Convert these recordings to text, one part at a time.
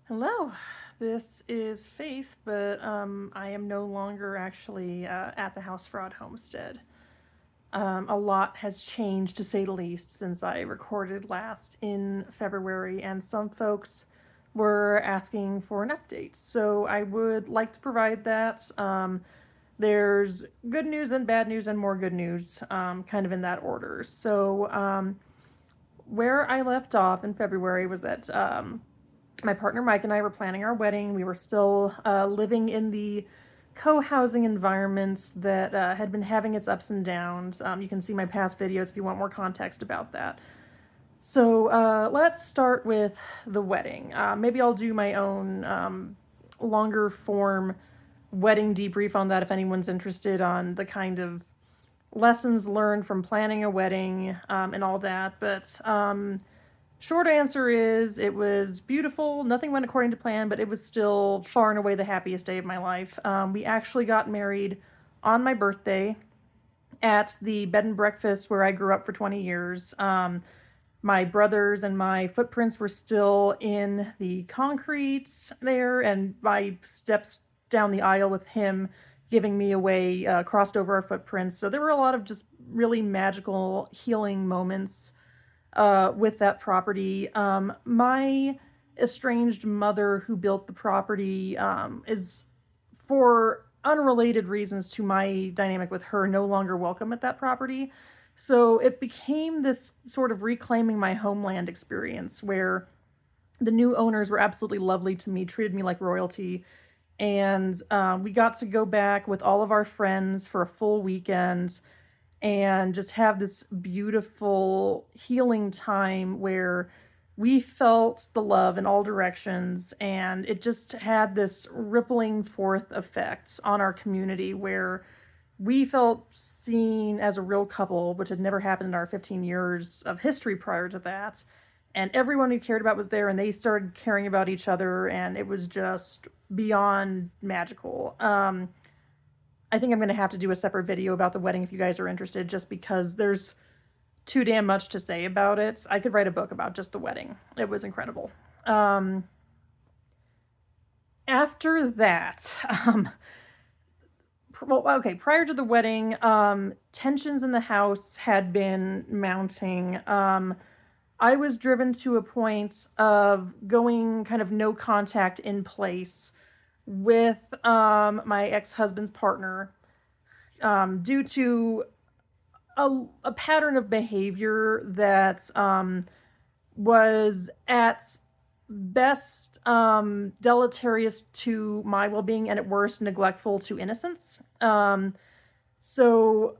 Hello, this is Faith, but I am no longer actually at the House Fraud Homestead. A lot has changed, to say the least, since I recorded last in February, and some folks were asking for an update. So I would like to provide that. There's good news and bad news and more good news, kind of in that order. So where I left off in February was that my partner Mike and I were planning our wedding. We were still living in the co-housing environments that had been having its ups and downs. You can see my past videos if you want more context about that. So let's start with the wedding. Maybe I'll do my own longer form wedding debrief on that if anyone's interested on the kind of lessons learned from planning a wedding and all that. But short answer is it was beautiful. Nothing went according to plan, but it was still far and away the happiest day of my life. We actually got married on my birthday at the bed and breakfast where I grew up for 20 years. My brothers and my footprints were still in the concrete there, and my steps down the aisle with him giving me away crossed over our footprints. So there were a lot of just really magical healing moments with that property. My estranged mother, who built the property, is, for unrelated reasons to my dynamic with her, no longer welcome at that property. So it became this sort of reclaiming my homeland experience where the new owners were absolutely lovely to me, treated me like royalty. And we got to go back with all of our friends for a full weekend and just have this beautiful healing time where we felt the love in all directions, and it just had this rippling forth effect on our community where we felt seen as a real couple, which had never happened in our 15 years of history prior to that. And everyone we cared about was there, and they started caring about each other, and it was just beyond magical. I think I'm going to have to do a separate video about the wedding if you guys are interested, just because there's too damn much to say about it. I could write a book about just the wedding. It was incredible. After that, prior to the wedding, tensions in the house had been mounting. I was driven to a point of going kind of no contact in place with my ex-husband's partner due to a pattern of behavior that was at best deleterious to my well-being and at worst neglectful to innocence. So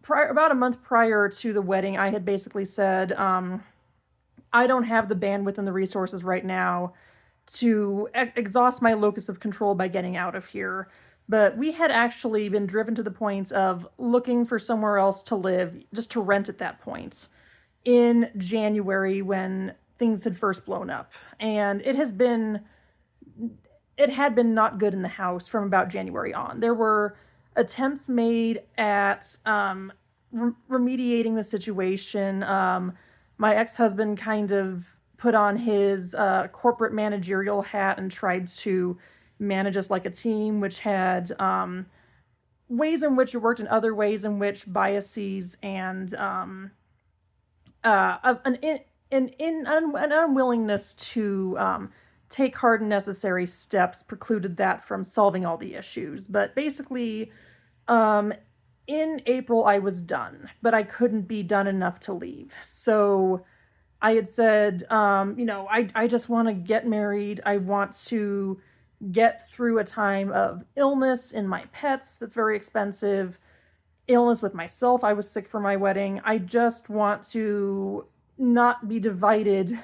about a month prior to the wedding, I had basically said, I don't have the bandwidth and the resources right now to exhaust my locus of control by getting out of here. But we had actually been driven to the point of looking for somewhere else to live, just to rent at that point, in January when things had first blown up. And it had been not good in the house from about January on. There were attempts made at remediating the situation. My ex-husband kind of put on his corporate managerial hat and tried to manage us like a team, which had ways in which it worked and other ways in which biases and an unwillingness to take hard and necessary steps precluded that from solving all the issues. But basically, in April, I was done, but I couldn't be done enough to leave. So I had said, I just want to get married. I want to get through a time of illness in my pets that's very expensive, illness with myself. I was sick for my wedding. I just want to not be divided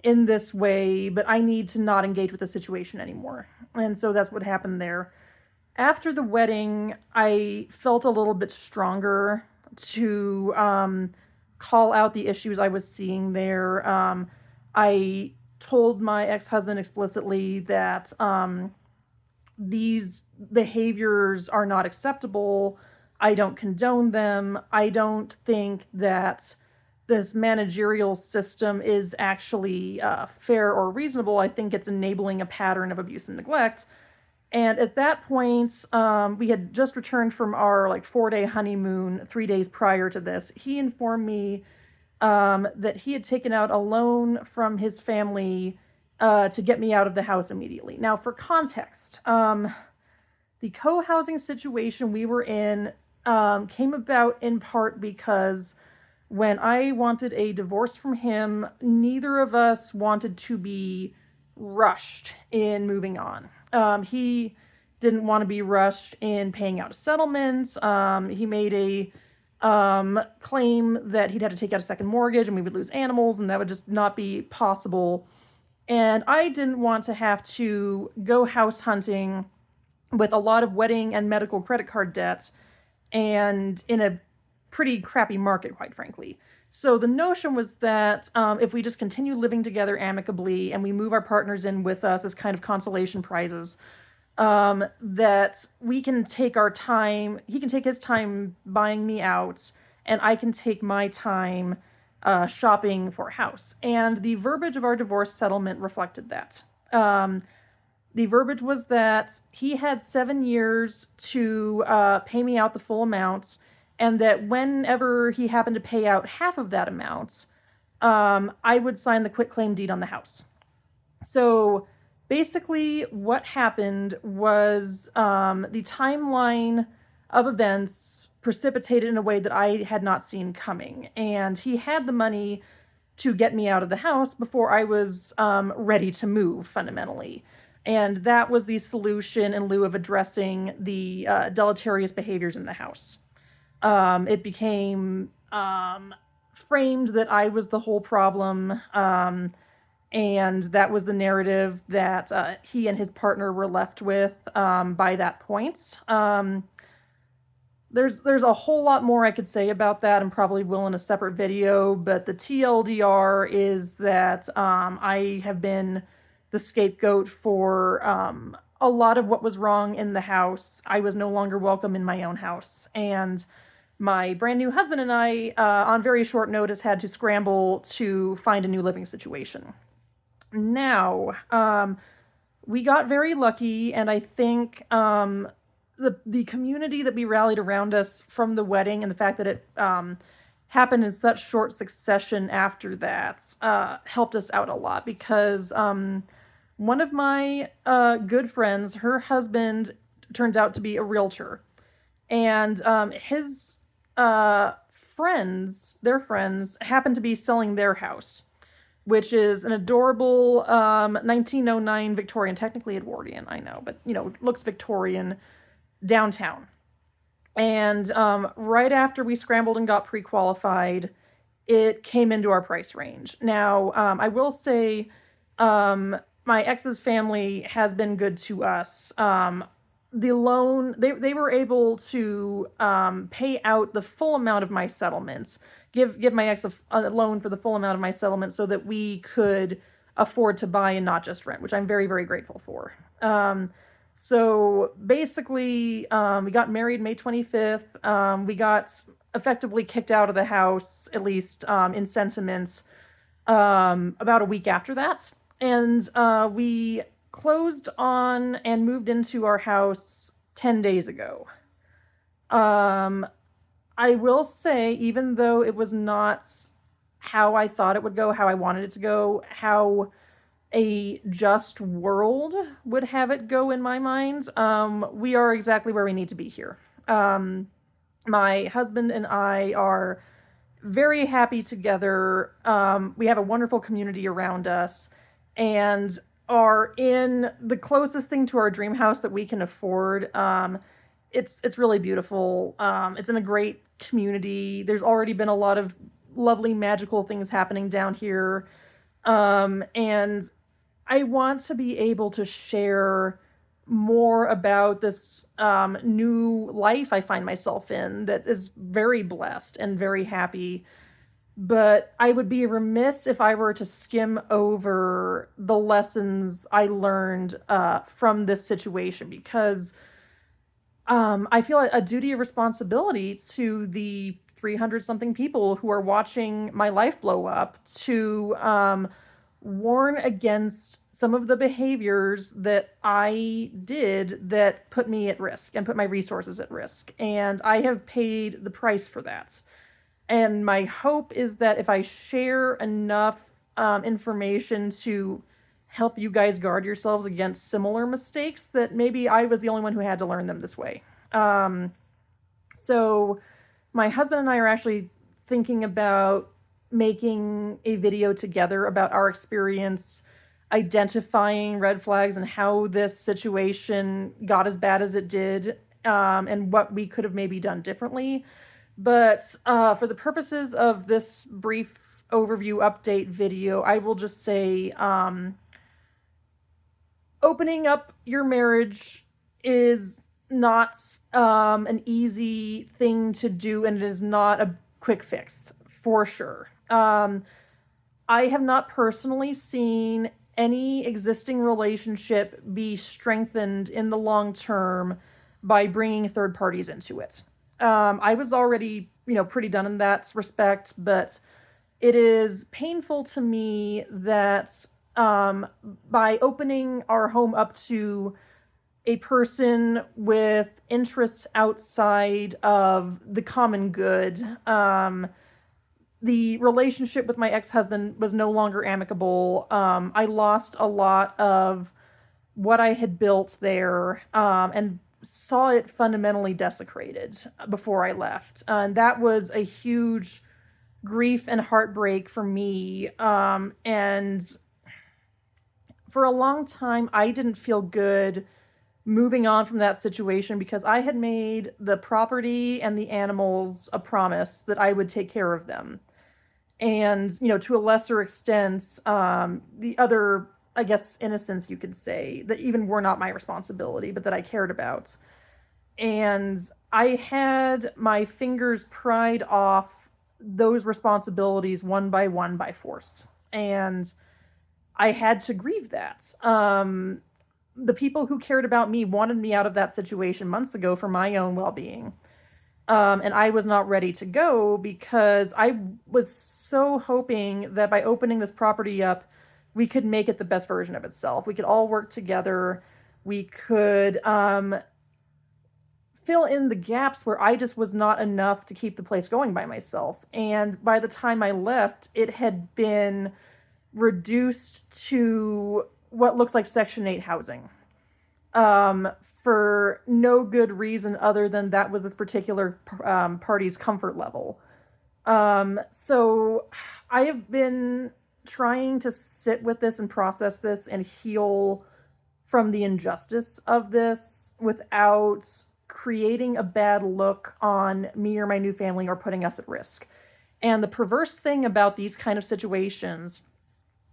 in this way, but I need to not engage with the situation anymore. And so that's what happened there. After the wedding, I felt a little bit stronger to call out the issues I was seeing there. I told my ex-husband explicitly that these behaviors are not acceptable. I don't condone them. I don't think that this managerial system is actually fair or reasonable. I think it's enabling a pattern of abuse and neglect. And at that point, we had just returned from our like 4-day honeymoon 3 days prior to this. He informed me that he had taken out a loan from his family to get me out of the house immediately. Now, for context, the co-housing situation we were in came about in part because when I wanted a divorce from him, neither of us wanted to be rushed in moving on. He didn't want to be rushed in paying out a settlement. He made a claim that he'd have to take out a second mortgage and we would lose animals, and that would just not be possible. And I didn't want to have to go house hunting with a lot of wedding and medical credit card debt and in a pretty crappy market, quite frankly. So the notion was that if we just continue living together amicably and we move our partners in with us as kind of consolation prizes, that we can take our time, he can take his time buying me out, and I can take my time shopping for a house. And the verbiage of our divorce settlement reflected that. The verbiage was that he had 7 years to pay me out the full amount, and that whenever he happened to pay out half of that amount, I would sign the quitclaim deed on the house. So basically, what happened was the timeline of events precipitated in a way that I had not seen coming. And he had the money to get me out of the house before I was ready to move, fundamentally. And that was the solution in lieu of addressing the deleterious behaviors in the house. It became framed that I was the whole problem, and that was the narrative that he and his partner were left with by that point. There's a whole lot more I could say about that and probably will in a separate video, but the TLDR is that I have been the scapegoat for a lot of what was wrong in the house. I was no longer welcome in my own house, and my brand new husband and I, on very short notice, had to scramble to find a new living situation. Now, we got very lucky, and I think the community that we rallied around us from the wedding and the fact that it happened in such short succession after that helped us out a lot, because one of my good friends, her husband turns out to be a realtor, and his their friends happen to be selling their house, which is an adorable 1909 Victorian, technically Edwardian, I know, but looks Victorian, downtown. And right after we scrambled and got pre-qualified, it came into our price range. Now, I will say my ex's family has been good to us. The loan, they were able to pay out the full amount of my settlements, give my ex a loan for the full amount of my settlement so that we could afford to buy and not just rent, which I'm very, very grateful for. So basically, we got married May 25th. We got effectively kicked out of the house, at least in sentiments, about a week after that. And we closed on and moved into our house 10 days ago. I will say, even though it was not how I thought it would go, how I wanted it to go, how a just world would have it go in my mind, we are exactly where we need to be here. My husband and I are very happy together. We have a wonderful community around us and are in the closest thing to our dream house that we can afford. It's really beautiful. It's in a great community. There's already been a lot of lovely magical things happening down here. And I want to be able to share more about this new life I find myself in that is very blessed and very happy. But I would be remiss if I were to skim over the lessons I learned from this situation, because I feel a duty of responsibility to the 300 something people who are watching my life blow up to warn against some of the behaviors that I did that put me at risk and put my resources at risk. And I have paid the price for that. And my hope is that if I share enough information to help you guys guard yourselves against similar mistakes, that maybe I was the only one who had to learn them this way. So my husband and I are actually thinking about making a video together about our experience identifying red flags and how this situation got as bad as it did, and what we could have maybe done differently. But for the purposes of this brief overview update video, I will just say opening up your marriage is not an easy thing to do, and it is not a quick fix, for sure. I have not personally seen any existing relationship be strengthened in the long term by bringing third parties into it. I was already, pretty done in that respect, but it is painful to me that by opening our home up to a person with interests outside of the common good, the relationship with my ex-husband was no longer amicable. I lost a lot of what I had built there, and saw it fundamentally desecrated before I left. And that was a huge grief and heartbreak for me. And for a long time, I didn't feel good moving on from that situation because I had made the property and the animals a promise that I would take care of them. And, to a lesser extent, the other, I guess, innocents, you could say, that even were not my responsibility, but that I cared about. And I had my fingers pried off those responsibilities one by force. And I had to grieve that. The people who cared about me wanted me out of that situation months ago for my own well-being. And I was not ready to go because I was so hoping that by opening this property up, we could make it the best version of itself. We could all work together. We could fill in the gaps where I just was not enough to keep the place going by myself. And by the time I left, it had been reduced to what looks like Section 8 housing. For no good reason other than that was this particular party's comfort level. So I have been trying to sit with this and process this and heal from the injustice of this without creating a bad look on me or my new family or putting us at risk. And the perverse thing about these kind of situations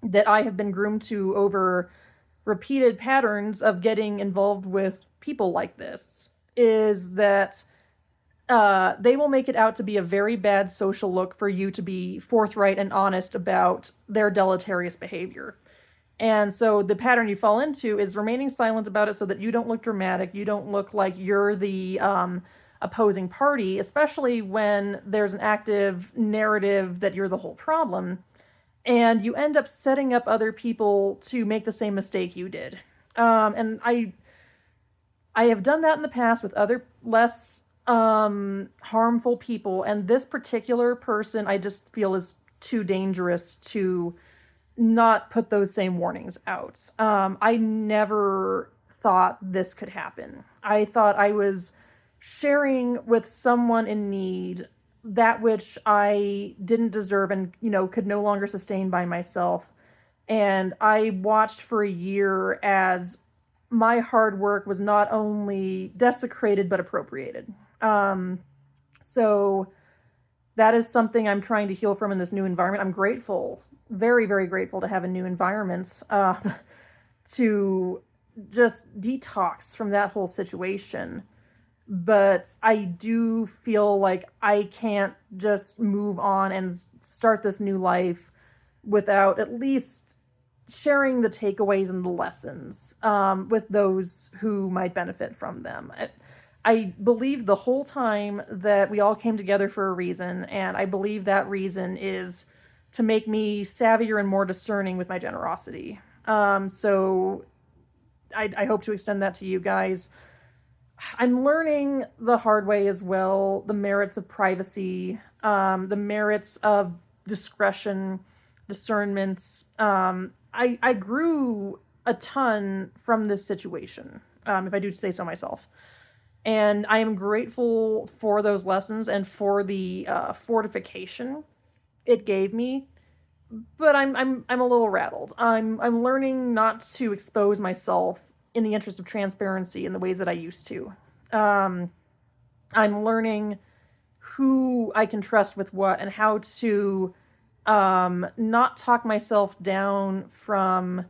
that I have been groomed to over repeated patterns of getting involved with people like this is that they will make it out to be a very bad social look for you to be forthright and honest about their deleterious behavior. And so the pattern you fall into is remaining silent about it so that you don't look dramatic, you don't look like you're the opposing party, especially when there's an active narrative that you're the whole problem. And you end up setting up other people to make the same mistake you did. And I have done that in the past with other less harmful people, and this particular person I just feel is too dangerous to not put those same warnings out. I never thought this could happen. I thought I was sharing with someone in need that which I didn't deserve and, could no longer sustain by myself. And I watched for a year as my hard work was not only desecrated, but appropriated. So that is something I'm trying to heal from in this new environment. I'm grateful, very, very grateful to have a new environment, to just detox from that whole situation. But I do feel like I can't just move on and start this new life without at least sharing the takeaways and the lessons with those who might benefit from them. I believed the whole time that we all came together for a reason, and I believe that reason is to make me savvier and more discerning with my generosity. So I hope to extend that to you guys. I'm learning the hard way as well the merits of privacy, the merits of discretion, discernment. I grew a ton from this situation, if I do say so myself. And I am grateful for those lessons and for the fortification it gave me. But I'm a little rattled. I'm learning not to expose myself in the interest of transparency in the ways that I used to. Um, I'm learning who I can trust with what and how to not talk myself down from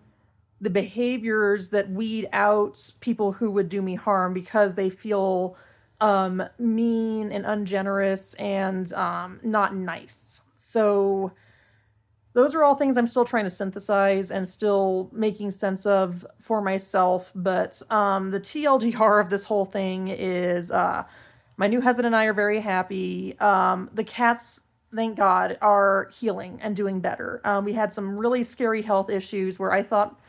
the behaviors that weed out people who would do me harm because they feel mean and ungenerous and not nice. So those are all things I'm still trying to synthesize and still making sense of for myself. But the TLDR of this whole thing is my new husband and I are very happy. The cats, thank God, are healing and doing better. We had some really scary health issues where I thought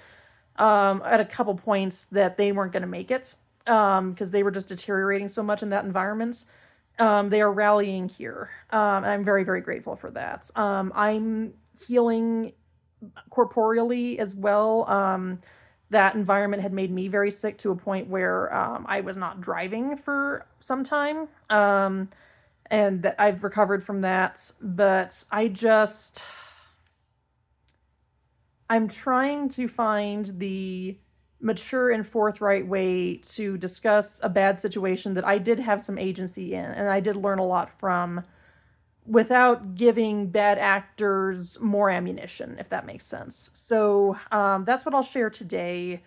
at a couple points that they weren't going to make it because they were just deteriorating so much in that environment. They are rallying here, and I'm very, very grateful for that. I'm healing corporeally as well. That environment had made me very sick to a point where I was not driving for some time, and that I've recovered from that. But I'm trying to find the mature and forthright way to discuss a bad situation that I did have some agency in and I did learn a lot from without giving bad actors more ammunition, if that makes sense. So that's what I'll share today.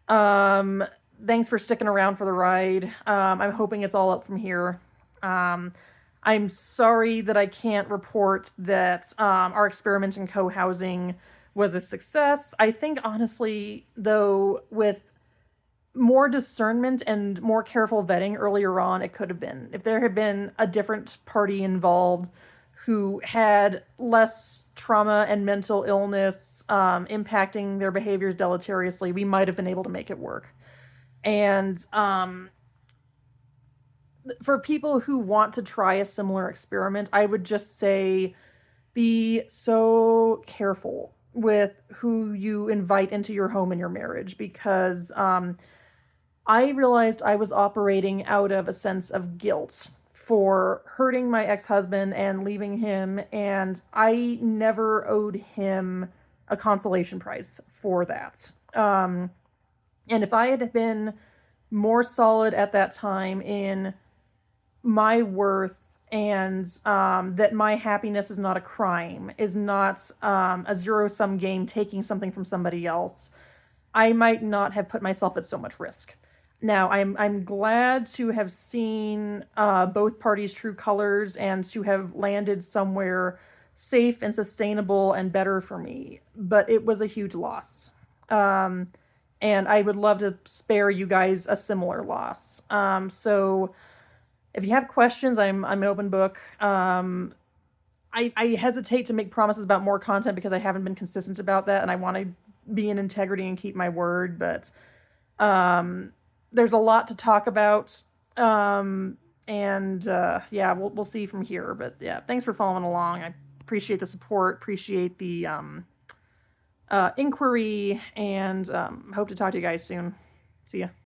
Um, Thanks for sticking around for the ride. I'm hoping it's all up from here. Um, I'm sorry that I can't report that our experiment in co-housing was a success. I think, honestly, though, with more discernment and more careful vetting earlier on, it could have been. If there had been a different party involved who had less trauma and mental illness impacting their behaviors deleteriously, we might have been able to make it work. And for people who want to try a similar experiment, I would just say be so careful with who you invite into your home and your marriage because I realized I was operating out of a sense of guilt for hurting my ex-husband and leaving him, and I never owed him a consolation prize for that. And if I had been more solid at that time in my worth and that my happiness is not a crime, is not a zero-sum game taking something from somebody else, I might not have put myself at so much risk. Now, I'm glad to have seen both parties' true colors and to have landed somewhere safe and sustainable and better for me. But it was a huge loss, and I would love to spare you guys a similar loss. So, if you have questions, I'm an open book. I hesitate to make promises about more content because I haven't been consistent about that, and I want to be in integrity and keep my word. But there's a lot to talk about, and yeah, we'll see from here. But yeah, thanks for following along. I appreciate the support, appreciate the inquiry, and hope to talk to you guys soon. See ya.